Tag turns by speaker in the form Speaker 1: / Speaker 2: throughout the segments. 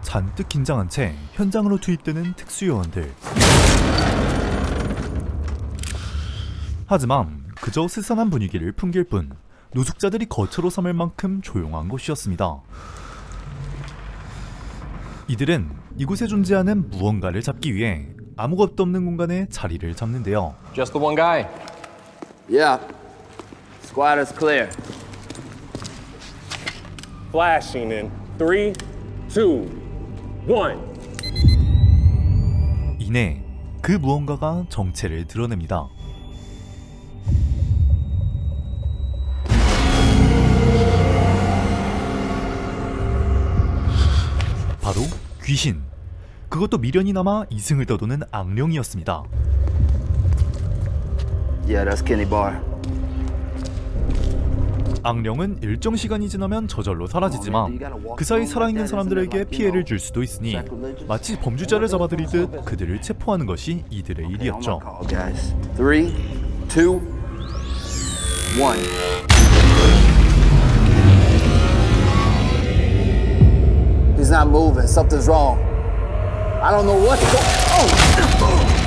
Speaker 1: 잔뜩 긴장한 채 현장으로 투입되는 특수요원들. 하지만 그저 스산한 분위기를 풍길 뿐 노숙자들이 거처로 삼을 만큼 조용한 곳이었습니다. 이들은 이곳에 존재하는 무언가를 잡기 위해 아무것도 없는 공간에 자리를 잡는데요.
Speaker 2: Just the one guy.
Speaker 3: Yeah. Squad is clear.
Speaker 4: Flashing in 3, 2, 1.
Speaker 1: 이내 그 무언가가 정체를 드러냅니다. 바로 귀신. 그것도 미련이 남아 이승을 떠도는 악령이었습니다.
Speaker 3: Yeah, that's Kenny Bar.
Speaker 1: 악령은 일정 시간이 지나면 저절로 사라지지만 그 사이 살아있는 사람들에게 피해를 줄 수도 있으니 마치 범죄자를 잡아들이듯 그들을 체포하는 것이 이들의 일이었죠.
Speaker 3: 3, 2, 1. He's not moving. Something's wrong. I don't know what's going on.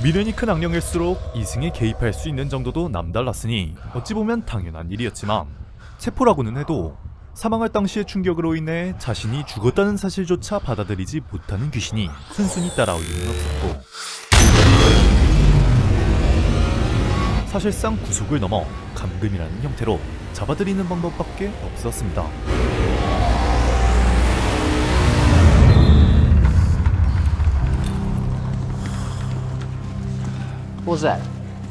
Speaker 1: 미련이 큰 악령일수록 이승에 개입할 수 있는 정도도 남달랐으니 어찌 보면 당연한 일이었지만 체포라고는 해도 사망할 당시의 충격으로 인해 자신이 죽었다는 사실조차 받아들이지 못하는 귀신이 순순히 따라올 리는 없었고, 사실상 구속을 넘어 감금이라는 형태로 잡아들이는 방법밖에 없었습니다.
Speaker 3: What was that?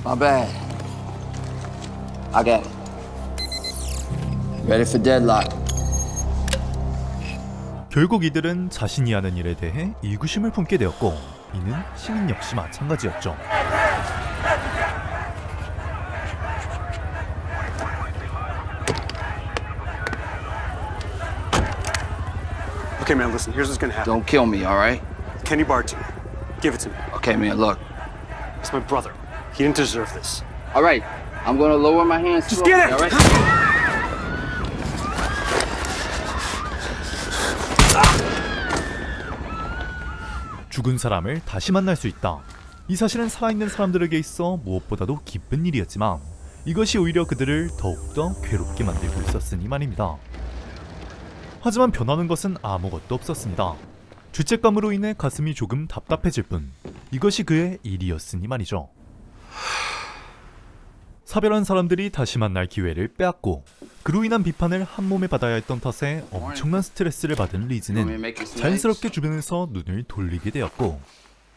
Speaker 3: My bad. I got it. Ready for deadlock.
Speaker 1: 결국 이들은 자신이 하는 일에 대해 의구심을 품게 되었고, 이는 시민 역시 마찬가지였죠.
Speaker 5: Okay, man, listen, here's what's gonna happen.
Speaker 3: Don't kill me, all right?
Speaker 5: Kenny Barty, give it to me.
Speaker 3: Okay, man, look.
Speaker 5: It's my brother. He didn't deserve this.
Speaker 3: All right, I'm gonna lower my hands.
Speaker 5: Just
Speaker 3: slowly,
Speaker 5: get it!
Speaker 3: all right?
Speaker 1: 죽은 사람을 다시 만날 수 있다. 이 사실은 살아있는 사람들에게 있어 무엇보다도 기쁜 일이었지만 이것이 오히려 그들을 더욱더 괴롭게 만들고 있었으니 말입니다. 하지만 변하는 것은 아무것도 없었습니다. 죄책감으로 인해 가슴이 조금 답답해질 뿐 이것이 그의 일이었으니 말이죠. 사별한 사람들이 다시 만날 기회를 빼앗고 그로 인한 비판을 한몸에 받아야 했던 탓에 엄청난 스트레스를 받은 리즈는 자연스럽게 주변에서 눈을 돌리게 되었고,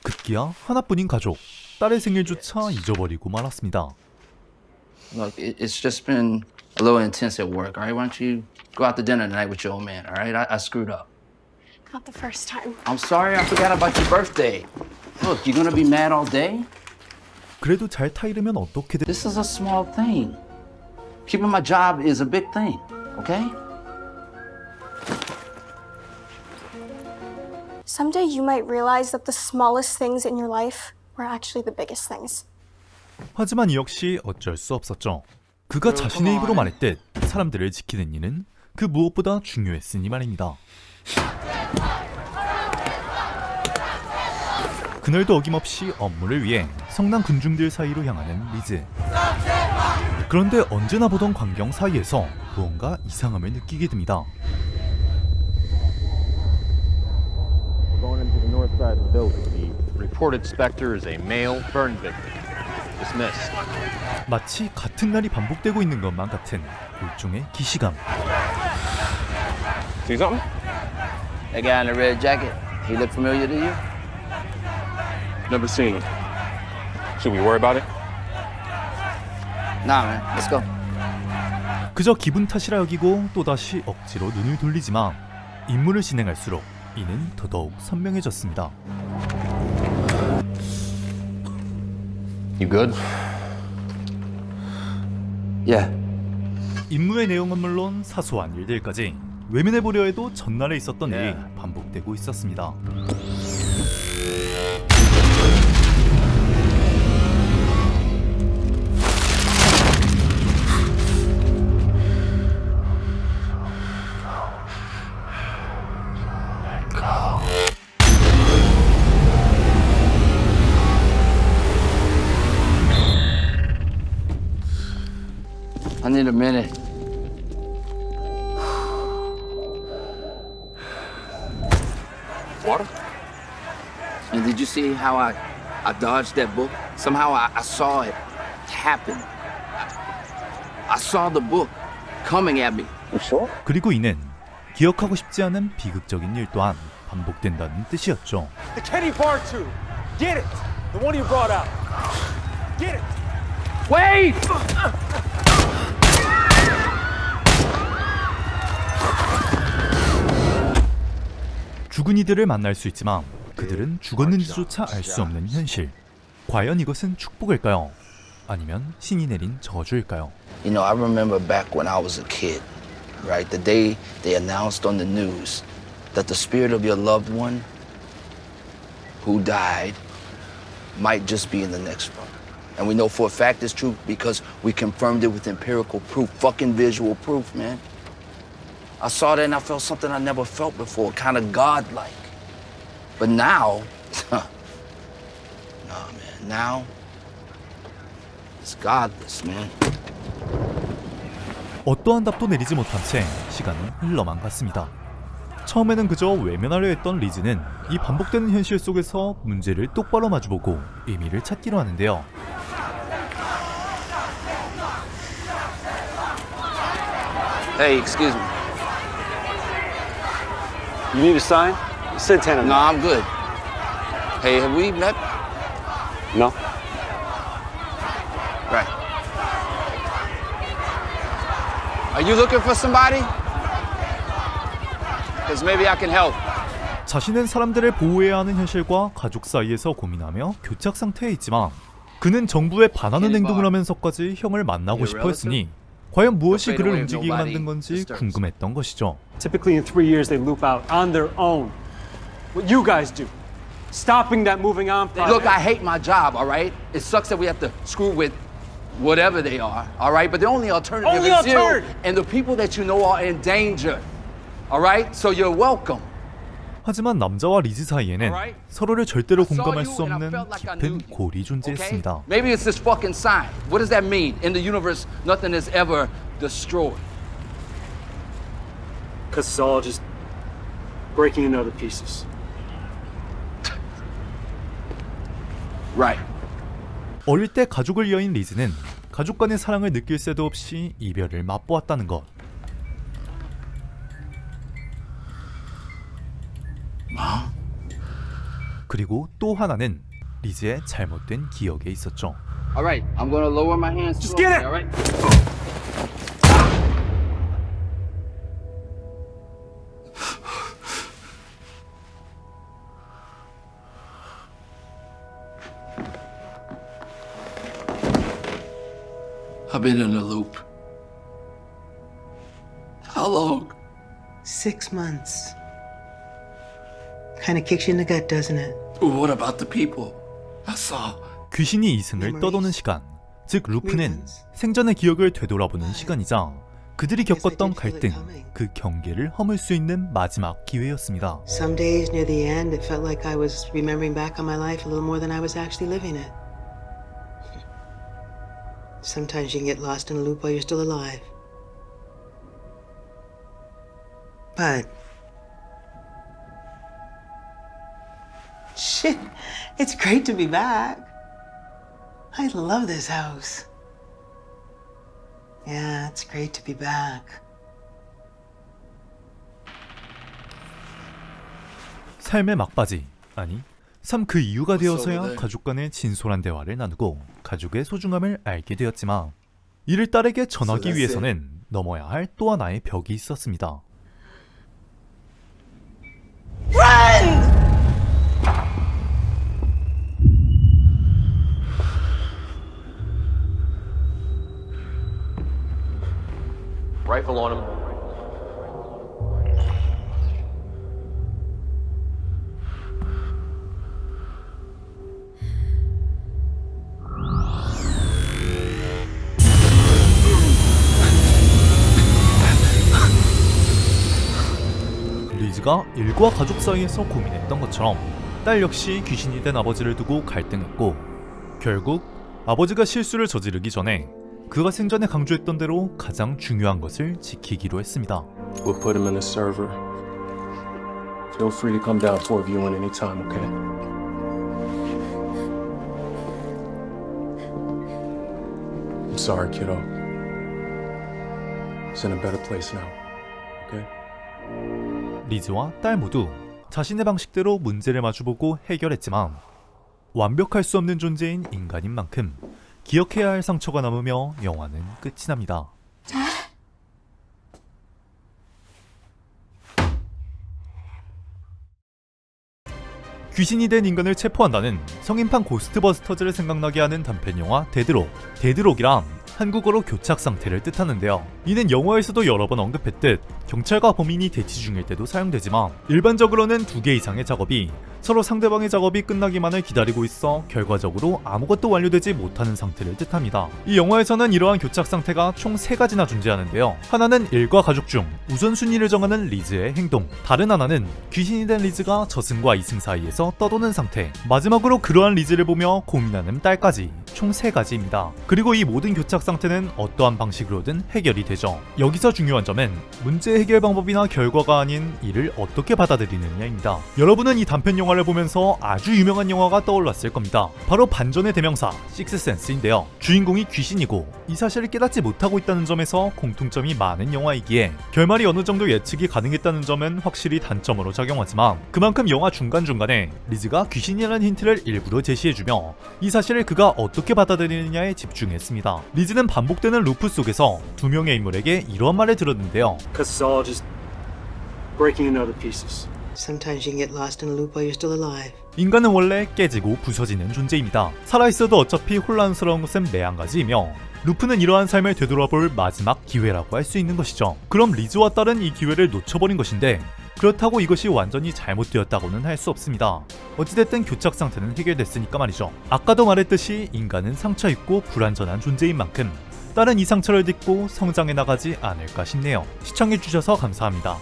Speaker 1: 급기야 하나뿐인 가족, 딸의 생일조차 잊어버리고 말았습니다.
Speaker 3: Look, it's just been a little intense at work, all right? Why don't you go out to dinner tonight with your old man, all right? I screwed up.
Speaker 6: Not the first time.
Speaker 3: I'm sorry I forgot about your birthday. Look, you're gonna be mad all day?
Speaker 1: 그래도 잘 타이르면 어떻게든
Speaker 3: This is a small thing. Keeping my job is a big thing, okay?
Speaker 6: Someday you might realize that the smallest things in your life were actually the biggest things.
Speaker 1: 하지만 이 역시 어쩔 수 없었죠. 그가 자신의 입으로 말했듯 사람들을 지키는 일은 그 무엇보다 중요했으니 말입니다. 그날도 어김없이 업무를 위해 성난 군중들 사이로 향하는 리즈. 그런데 언제나 보던 광경 사이에서 무언가 이상함을 느끼게 됩니다.
Speaker 2: We're going into the north side of the building. The reported specter is a male burn victim. Dismissed.
Speaker 1: 마치 같은 날이 반복되고 있는 것만 같은 일종의 기시감.
Speaker 4: See something?
Speaker 3: That guy in the red jacket, he look familiar to you?
Speaker 4: Never seen him. Should we worry about it?
Speaker 3: Nah, man, let's go.
Speaker 1: 그저 기분 탓이라 여기고 또다시 억지로 눈을 돌리지만 임무를 진행할수록 이는 더더욱 선명해졌습니다.
Speaker 2: You good?
Speaker 3: Yeah.
Speaker 1: 임무의 내용은 물론 사소한 일들까지 외면해보려 해도 전날에 있었던 일이 반복되고 있었습니다.
Speaker 3: a minute.
Speaker 4: Water?
Speaker 3: And did you see how I dodged that book? Somehow I saw it happen. I saw the book coming at me.
Speaker 4: You sure?
Speaker 1: 그리고 이는 기억하고 싶지 않은 비극적인 일 또한 반복된다는 뜻이었죠.
Speaker 5: The Kenny bar tube. Get it. The one you brought out. Get it.
Speaker 3: Wait!
Speaker 1: 죽은 이들을 만날 수 있지만 그들은 죽었는지조차 알 수 없는 현실. 과연 이것은 축복일까요? 아니면 신이 내린 저주일까요?
Speaker 3: You know, I remember back when I was a kid, right? The day they announced on the news that the spirit of your loved one who died might just be in the next room. And we know for a fact it's true because we confirmed it with empirical proof, fucking visual proof, man. I saw that and I felt something I never felt before, kind of godlike. But now, nah, man, now it's godless, man.
Speaker 1: 어떠한 답도 내리지 못한 채 시간은 흘러만 갔습니다. 처음에는 그저 외면하려 했던 리즈는 이 반복되는 현실 속에서 문제를 똑바로 마주보고 의미를 찾기로 하는데요.
Speaker 3: Hey, excuse me.
Speaker 5: You need a sign? Santana.
Speaker 3: No, I'm good. Hey, have we met?
Speaker 5: No.
Speaker 3: Right. Are you looking for somebody? Because maybe I can help.
Speaker 1: 자신은 사람들을 보호해야 하는 현실과 가족 사이에서 고민하며 교착 상태에 있지만 그는 정부에 반하는 행동을 하면서까지 형을 만나고 싶어 했으니 과연 무엇이 그를 움직이게 만든 건지 궁금했던 것이죠.
Speaker 5: Typically in 3 years they loop out on their own. What you guys do. Stopping that moving on process.
Speaker 3: Look, I hate my job, all right? It sucks that we have to screw with whatever they are, all right? But the only alternative
Speaker 5: Only
Speaker 3: is you,
Speaker 5: alternative.
Speaker 3: and the people that you know are in danger, all right? So you're welcome.
Speaker 1: 하지만 남자와 리즈 사이에는
Speaker 3: Alright.
Speaker 1: 서로를 절대로
Speaker 3: I saw
Speaker 1: 공감할
Speaker 3: you
Speaker 1: 수
Speaker 3: and I
Speaker 1: 없는
Speaker 3: felt like I knew
Speaker 1: 깊은
Speaker 3: you,
Speaker 1: 골이
Speaker 3: Okay?
Speaker 1: 존재했습니다.
Speaker 3: Maybe it's this fucking sign. What does that mean? In the universe, nothing is ever destroyed.
Speaker 5: Because it's all just breaking into other pieces.
Speaker 3: Right.
Speaker 1: 어릴 때 가족을 잃어인 리즈는 가족 간의 사랑을 느낄 새도 없이 이별을 맛보았다는 것. 그리고 또 하나는 리즈의 잘못된 기억에 있었죠.
Speaker 3: All right, I'm gonna lower my hands.
Speaker 5: Just
Speaker 3: slowly,
Speaker 5: get it.
Speaker 3: All right. I've been in a loop. How long?
Speaker 7: 6 months. Kind of kicks you in the gut, doesn't it?
Speaker 3: What about the people I saw?
Speaker 1: 귀신이 이승을 떠도는 시간, 즉 루프는 생전의 기억을 되돌아보는 시간이자 그들이 겪었던 갈등, 그 경계를 허물 수 있는 마지막 기회였습니다.
Speaker 7: Some days near the end, it felt like I was remembering back on my life a little more than I was actually living it. Sometimes you can get lost in a loop while you're still alive. But shit, it's great to be back. I love this house. Yeah, it's great to be back.
Speaker 1: 삶의 막바지, 아니 삶 그 이유가 되어서야 가족 간의 진솔한 대화를 나누고 가족의 소중함을 알게 되었지만 이를 딸에게 전하기 위해서는 넘어야 할 또 하나의 벽이 있었습니다.
Speaker 4: Rifle on him.
Speaker 1: 리즈가 일과 가족 사이에서 고민했던 것처럼 딸 역시 귀신이 된 아버지를 두고 갈등했고 결국 아버지가 실수를 저지르기 전에 그가 생전에 강조했던 대로 가장 중요한 것을 지키기로 했습니다.
Speaker 4: We'll put him in the server. Feel free to come down for a viewing anytime, okay? I'm sorry, kiddo. It's in a better place now, okay?
Speaker 1: 리즈와 딸 모두 자신의 방식대로 문제를 마주보고 해결했지만 완벽할 수 없는 존재인 인간인 만큼 기억해야 할 상처가 남으며 영화는 끝이 납니다. 귀신이 된 인간을 체포한다는 성인판 고스트버스터즈를 생각나게 하는 단편영화 데드록. 데드록이란 한국어로 교착 상태를 뜻하는데요. 이는 영화에서도 여러 번 언급했듯 경찰과 범인이 대치 중일 때도 사용되지만 일반적으로는 2개 이상의 작업이 서로 상대방의 작업이 끝나기만을 기다리고 있어 결과적으로 아무것도 완료되지 못하는 상태를 뜻합니다. 이 영화에서는 이러한 교착 상태가 총 3가지나 존재하는데요. 하나는 일과 가족 중 우선순위를 정하는 리즈의 행동, 다른 하나는 귀신이 된 리즈가 저승과 이승 사이에서 떠도는 상태, 마지막으로 그러한 리즈를 보며 고민하는 딸까지 총 3가지입니다. 그리고 이 모든 교착 상태는 어떠한 방식으로든 해결이 되죠. 여기서 중요한 점은 문제 해결 방법이나 결과가 아닌 이를 어떻게 받아들이느냐입니다. 여러분은 이 단편 영화를 보면서 아주 유명한 영화가 떠올랐을 겁니다. 바로 반전의 대명사 식스센스인데요. 주인공이 귀신이고 이 사실을 깨닫지 못하고 있다는 점에서 공통점이 많은 영화이기에 결말이 어느 정도 예측이 가능했다는 점은 확실히 단점으로 작용하지만 그만큼 영화 중간중간에 리즈가 귀신이라는 힌트를 일부러 제시해주며 이 사실을 그가 어떻게 받아들이느냐에 집중했습니다. 리즈는 반복되는 루프 속에서 2명의 인물에게 이러한 말을 들었는데요.
Speaker 5: Because it's all just breaking into other pieces.
Speaker 7: Sometimes you can get lost in a loop while you're still alive.
Speaker 1: 인간은 원래 깨지고 부서지는 존재입니다. 살아있어도 어차피 혼란스러운 것은 매한가지이며 루프는 이러한 삶을 되돌아볼 마지막 기회라고 할 수 있는 것이죠. 그럼 리즈와 딸은 이 기회를 놓쳐버린 것인데 그렇다고 이것이 완전히 잘못되었다고는 할 수 없습니다. 어찌됐든 교착 상태는 해결됐으니까 말이죠. 아까도 말했듯이 인간은 상처있고 불완전한 존재인 만큼 딸은 이 상처를 딛고 성장해 나가지 않을까 싶네요. 시청해주셔서 감사합니다.